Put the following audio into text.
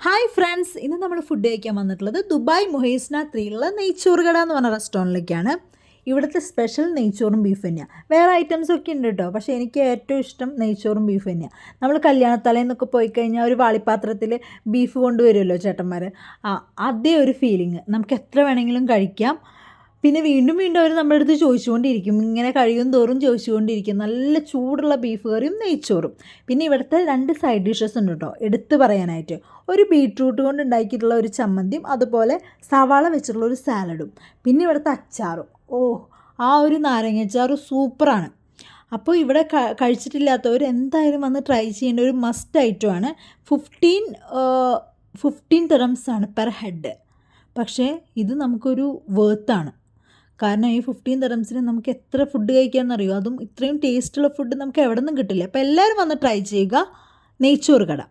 Hi friends, ഇന്ന് നമ്മൾ food കഴിക്കാൻ വന്നിട്ടുള്ളത് ദുബായ് മുഹൈസ്ന 3യിലുള്ള നെയ്ച്ചോറ് കട എന്ന് പറഞ്ഞ റെസ്റ്റോറൻറ്റിലേക്കാണ്. ഇവിടുത്തെ സ്പെഷ്യൽ നെയ്ച്ചോറും ബീഫ് തന്നെയാണ്. വേറെ ഐറ്റംസ് ഒക്കെ ഉണ്ട് കേട്ടോ, പക്ഷേ എനിക്ക് ഏറ്റവും ഇഷ്ടം നെയ്ച്ചോറും ബീഫ് തന്നെയാണ്. നമ്മൾ കല്യാണത്തലേന്നൊക്കെ പോയി കഴിഞ്ഞാൽ ഒരു വാളിപ്പാത്രത്തിൽ ബീഫ് കൊണ്ടുവരുമല്ലോ ചേട്ടന്മാർ, അതേ ഒരു ഫീലിംഗ്. നമുക്ക് എത്ര വേണമെങ്കിലും കഴിക്കാം. പിന്നെ വീണ്ടും വീണ്ടും അവർ നമ്മുടെ അടുത്ത് ചോദിച്ചുകൊണ്ടിരിക്കും, ഇങ്ങനെ കഴിയും തോറും ചോദിച്ചുകൊണ്ടിരിക്കും. നല്ല ചൂടുള്ള ബീഫ് കറിയും നെയ്ച്ചോറും. പിന്നെ ഇവിടുത്തെ 2 സൈഡ് ഡിഷസ് ഉണ്ട് കേട്ടോ എടുത്ത് പറയാനായിട്ട്. ഒരു ബീട്രൂട്ട് കൊണ്ട് ഉണ്ടാക്കിയിട്ടുള്ള ഒരു ചമ്മന്തിയും അതുപോലെ സവാള വെച്ചിട്ടുള്ള ഒരു സാലഡും, പിന്നെ ഇവിടുത്തെ അച്ചാറും. ആ ഒരു നാരങ്ങച്ചാറ് സൂപ്പറാണ്. അപ്പോൾ ഇവിടെ കഴിച്ചിട്ടില്ലാത്തവർ എന്തായാലും വന്ന് ട്രൈ ചെയ്യേണ്ട ഒരു മസ്റ്റ് ഐറ്റമാണ്. 15 ദിറംസാണ് പെർ ഹെഡ്. പക്ഷേ ഇത് നമുക്കൊരു വേർത്താണ്. കാരണം ഈ 15 ദിറംസിന് നമുക്ക് എത്ര ഫുഡ് കഴിക്കാമെന്നറിയോ? അതും ഇത്രയും ടേസ്റ്റുള്ള ഫുഡ് നമുക്ക് എവിടെ നിന്നും കിട്ടില്ല. അപ്പോൾ എല്ലാവരും വന്ന് ട്രൈ ചെയ്യുക നെയ്ച്ചോറ് കട.